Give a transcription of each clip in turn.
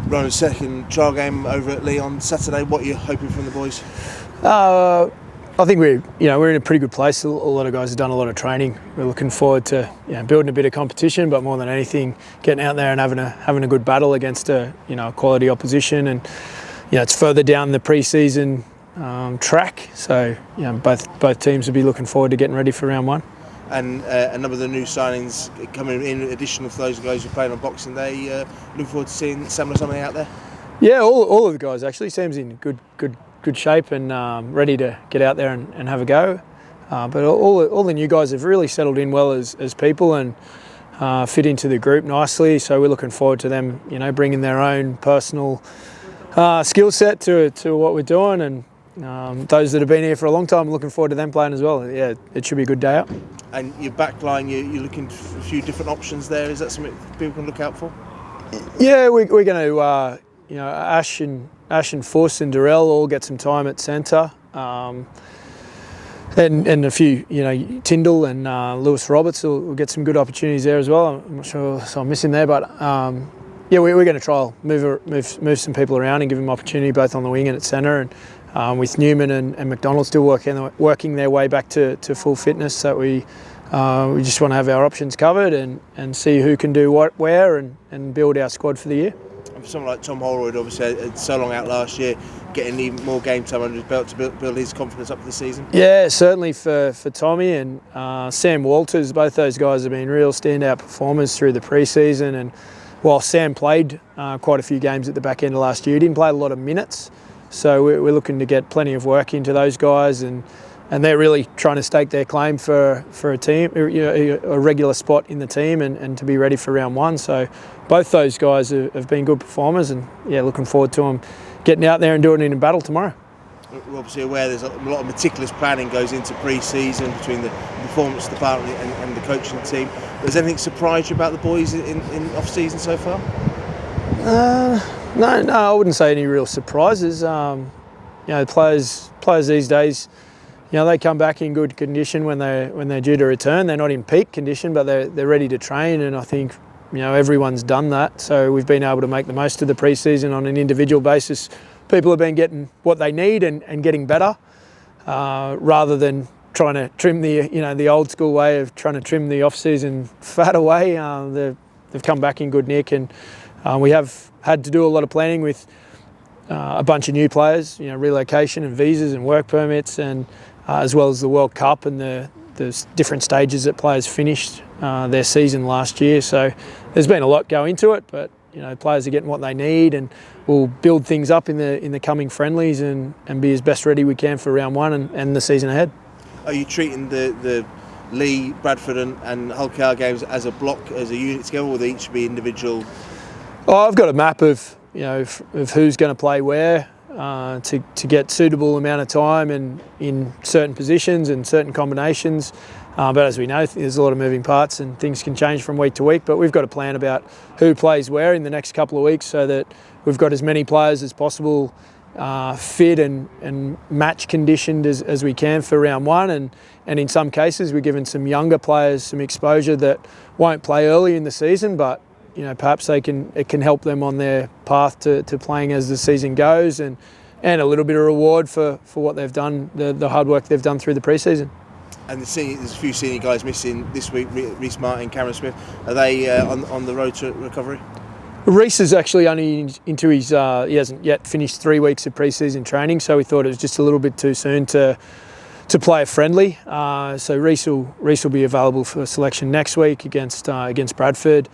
Rohan's second trial game over at Leigh on Saturday. What are you hoping from the boys? I think we're in a pretty good place. A lot of guys have done a lot of training. We're looking forward to building a bit of competition, but more than anything, getting out there and having a good battle against a quality opposition. And it's further down the pre-season track, so both teams will be looking forward to getting ready for round one. And a number of the new signings coming in additional to those guys who played on Boxing Day. Looking forward to seeing Sam or something out there. Yeah, all of the guys actually. Sam's in good shape and ready to get out there and have a go. But all the new guys have really settled in well as people and fit into the group nicely. So we're looking forward to them, bringing their own personal skill set to what we're doing. And those that have been here for a long time, looking forward to them playing as well. Yeah, it should be a good day out. And your back line, you're looking for a few different options there. Is that something people can look out for? Yeah, we're going to, Ash and Fuss and Durrell all get some time at centre. And a few, Tyndall and Lewis Roberts will get some good opportunities there as well. I'm not sure so I'm missing there, but we're going to try move some people around and give them opportunity both on the wing and at centre. And with Newman and McDonald still working their way back to full fitness, that we just want to have our options covered and see who can do what where and build our squad for the year. And for someone like Tom Holroyd, obviously had so long out last year, getting even more game time under his belt to build his confidence up for the season. Yeah, certainly for Tommy and Sam Walters. Both those guys have been real standout performers through the pre-season. And while Sam played quite a few games at the back end of last year, he didn't play a lot of minutes. So we're looking to get plenty of work into those guys, and they're really trying to stake their claim for a team, a regular spot in the team, and to be ready for round one. So both those guys have been good performers, and looking forward to them getting out there and doing it in battle tomorrow. We're obviously aware there's a lot of meticulous planning goes into pre-season between the performance department and the coaching team. Has anything surprised you about the boys in off-season so far? No, I wouldn't say any real surprises. Players these days, they come back in good condition when they're due to return. They're not in peak condition, but they're ready to train, and I think everyone's done that. So we've been able to make the most of the pre-season on an individual basis. People have been getting what they need and getting better, rather than trying to trim the old school way of trying to trim the off-season fat away. They've come back in good nick, and we have had to do a lot of planning with a bunch of new players, relocation and visas and work permits, and as well as the World Cup and the different stages that players finished their season last year. So there's been a lot go into it, but players are getting what they need, and we'll build things up in the coming friendlies and be as best ready we can for round one and the season ahead. Are you treating the Leigh, Bradford and Hull KR games as a block, as a unit together, or will they each be individual? Oh, I've got a map of who's going to play where to get suitable amount of time and in certain positions and certain combinations. But as we know, there's a lot of moving parts and things can change from week to week. But we've got a plan about who plays where in the next couple of weeks, so that we've got as many players as possible fit and match conditioned as we can for round one. And in some cases, we're giving some younger players some exposure that won't play early in the season, but perhaps it can help them on their path to playing as the season goes, and a little bit of reward for what they've done, the hard work they've done through the pre-season. And there's a few senior guys missing this week, Reece Martin, Cameron Smith. Are they on the road to recovery? Reece is actually only into his, he hasn't yet finished 3 weeks of pre-season training, so we thought it was just a little bit too soon to play a friendly. So Reece will be available for selection next week against Bradford.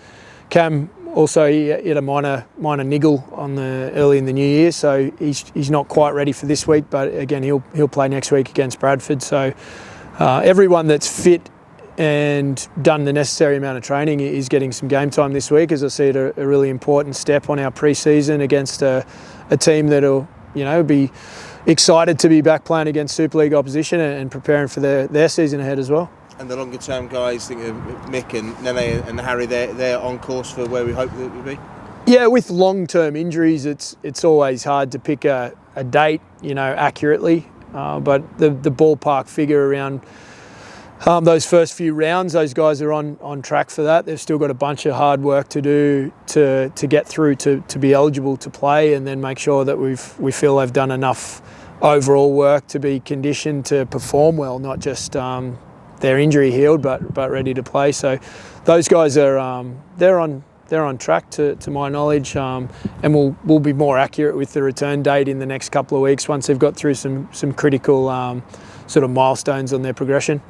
Cam also, he had a minor niggle early in the new year, so he's not quite ready for this week. But again, he'll play next week against Bradford. So everyone that's fit and done the necessary amount of training is getting some game time this week, as I see it a really important step on our pre-season against a team that'll be excited to be back playing against Super League opposition and preparing for their season ahead as well. And the longer term guys, think of Mick and Nene and Harry, they're on course for where we hope that it would be? Yeah, with long term injuries, it's always hard to pick a date, accurately. But the ballpark figure around Those first few rounds, those guys are on track for that. They've still got a bunch of hard work to do to get through to be eligible to play, and then make sure that we feel they've done enough overall work to be conditioned to perform well, not just their injury healed, but ready to play. So those guys are they're on track to my knowledge, and we'll be more accurate with the return date in the next couple of weeks once they've got through some critical sort of milestones on their progression.